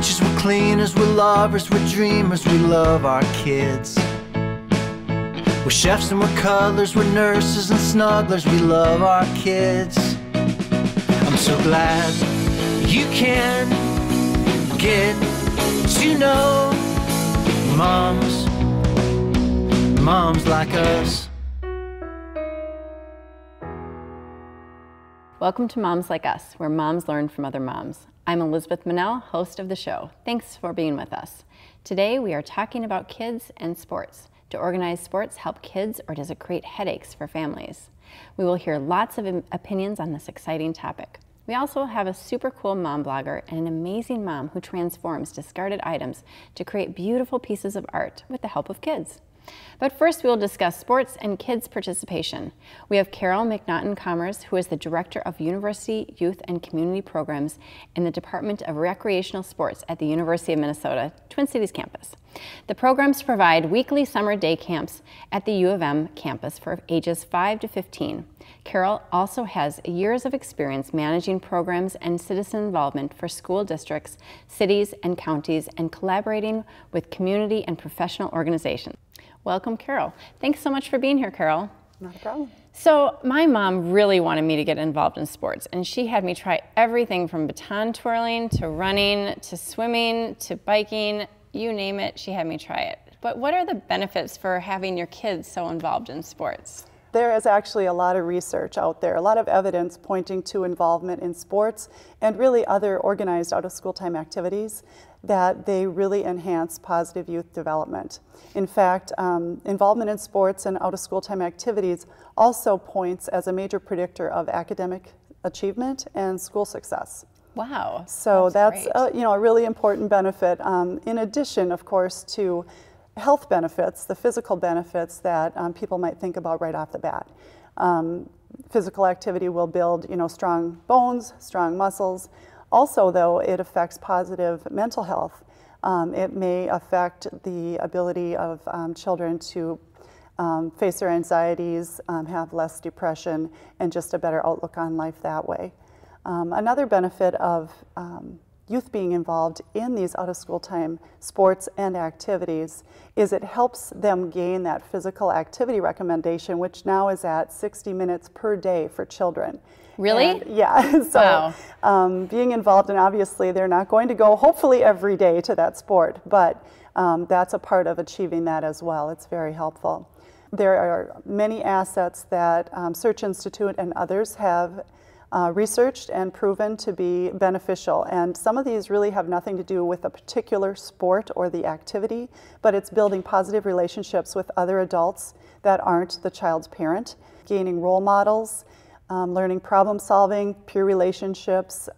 Teachers, we're cleaners, we're lovers, we're dreamers, we love our kids. We're chefs and we're cuddlers, we're nurses and snugglers, we love our kids. I'm so glad you can get to know moms like us. Welcome to Moms Like Us, where moms learn from other moms. I'm Elizabeth Manel, host of the show. Thanks for being with us. Today we are talking about kids and sports. Do organized sports help kids, or does it create headaches for families? We will hear lots of opinions on this exciting topic. We also have a super cool mom blogger and an amazing mom who transforms discarded items to create beautiful pieces of art with the help of kids. But first we will discuss sports and kids participation. We have Carol McNaughton-Commerce, who is the Director of University, Youth, and Community Programs in the Department of Recreational Sports at the University of Minnesota, Twin Cities campus. The programs provide weekly summer day camps at the U of M campus for ages 5 to 15. Carol also has years of experience managing programs and citizen involvement for school districts, cities, and counties, and collaborating with community and professional organizations. Welcome, Carol. Thanks so much for being here, Carol. Not a problem. So my mom really wanted me to get involved in sports, and she had me try everything from baton twirling to running to swimming to biking, you name it, she had me try it. But what are the benefits for having your kids so involved in sports? There is actually a lot of research out there, a lot of evidence pointing to involvement in sports and really other organized out-of-school time activities, that they really enhance positive youth development. In fact, involvement in sports and out-of-school time activities also points as a major predictor of academic achievement and school success. Wow. So that's a really important benefit, in addition, of course, to health benefits, the physical benefits that people might think about right off the bat. Physical activity will build, strong bones, strong muscles. Also, though, it affects positive mental health. It may affect the ability of children to face their anxieties, have less depression, and just a better outlook on life that way. Another benefit of youth being involved in these out-of-school time sports and activities is it helps them gain that physical activity recommendation, which now is at 60 minutes per day for children. Really? And, yeah. So wow. Being involved, and obviously they're not going to go hopefully every day to that sport, but that's a part of achieving that as well. It's very helpful. There are many assets that Search Institute and others have researched and proven to be beneficial, and some of these really have nothing to do with a particular sport or the activity, but it's building positive relationships with other adults that aren't the child's parent, gaining role models, learning problem solving, peer relationships,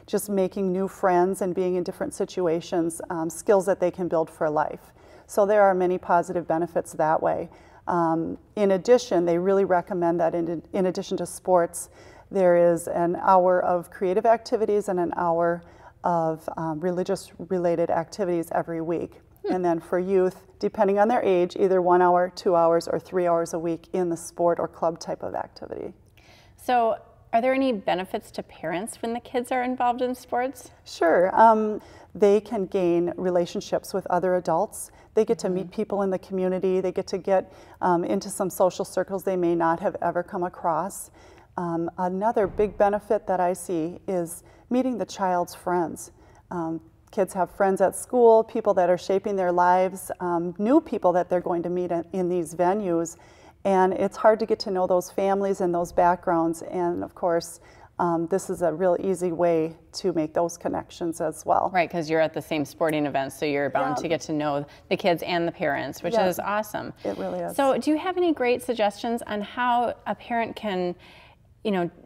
just making new friends and being in different situations, skills that they can build for life. So there are many positive benefits that way. In addition, they really recommend that in addition to sports, there is an hour of creative activities and an hour of religious-related activities every week. And then for youth, depending on their age, either 1 hour, 2 hours, or 3 hours a week in the sport or club type of activity. So are there any benefits to parents when the kids are involved in sports? Sure. They can gain relationships with other adults. They get to meet people in the community. They get to get into some social circles they may not have ever come across. Another big benefit that I see is meeting the child's friends. Kids have friends at school, people that are shaping their lives, new people that they're going to meet in these venues, and it's hard to get to know those families and those backgrounds, and of course this is a real easy way to make those connections as well. Right, because you're at the same sporting events, so you're bound to get to know the kids and the parents, which is awesome. It really is. So do you have any great suggestions on how a parent can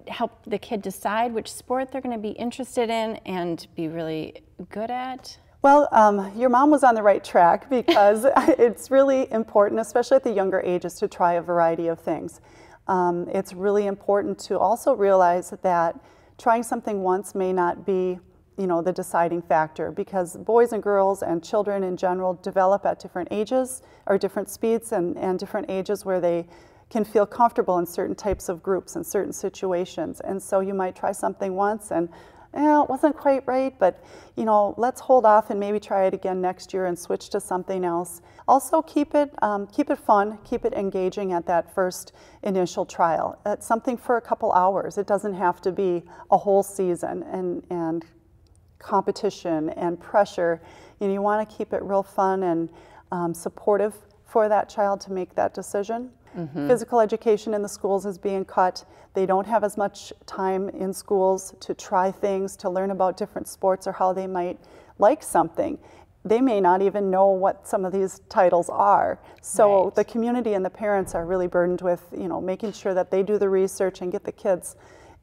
help the kid decide which sport they're going to be interested in and be really good at? Well, your mom was on the right track, because it's really important, especially at the younger ages, to try a variety of things. It's really important to also realize that trying something once may not be, the deciding factor, because boys and girls and children in general develop at different ages or different speeds and different ages where they can feel comfortable in certain types of groups and certain situations. And so you might try something once and it wasn't quite right, but you know, let's hold off and maybe try it again next year and switch to something else. Also keep it fun, keep it engaging at that first initial trial. It's something for a couple hours. It doesn't have to be a whole season and competition and pressure. You know, you want to keep it real fun and supportive for that child to make that decision. Physical education in the schools is being cut. They don't have as much time in schools to try things, to learn about different sports or how they might like something. They may not even know what some of these titles are. So the community and the parents are really burdened with, you know, making sure that they do the research and get the kids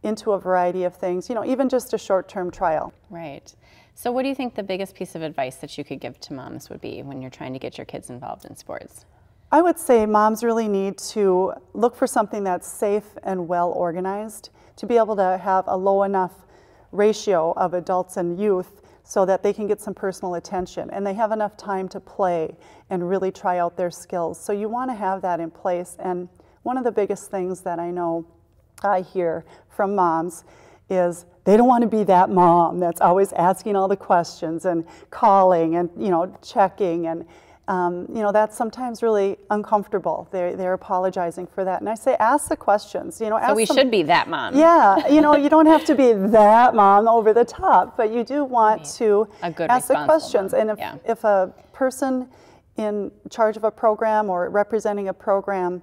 into a variety of things, you know, even just a short-term trial. Right. So what do you think the biggest piece of advice that you could give to moms would be when you're trying to get your kids involved in sports? I would say moms really need to look for something that's safe and well organized to be able to have a low enough ratio of adults and youth so that they can get some personal attention and they have enough time to play and really try out their skills. So you want to have that in place. And one of the biggest things that I know I hear from moms is they don't want to be that mom that's always asking all the questions and calling and, you know, checking, and you know, that's sometimes really uncomfortable. They're apologizing for that. And I say, ask the questions. You know, so we should be that mom. Yeah, you know, you don't have to be that mom over the top, but you do want to ask the questions. Mom. And if a person in charge of a program or representing a program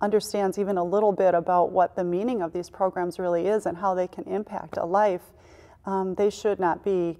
understands even a little bit about what the meaning of these programs really is and how they can impact a life, they should not be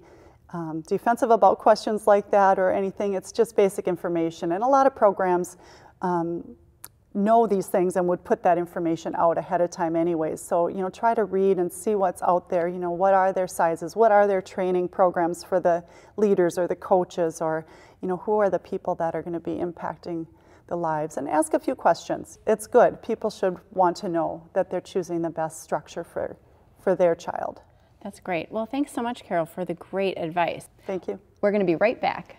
defensive about questions like that or anything. It's just basic information. And a lot of programs know these things and would put that information out ahead of time anyways. So, you know, try to read and see what's out there. You know, what are their sizes? What are their training programs for the leaders or the coaches, or, you know, who are the people that are going to be impacting the lives? And ask a few questions. It's good. People should want to know that they're choosing the best structure for their child. That's great. Well, thanks so much, Carol, for the great advice. Thank you. We're going to be right back.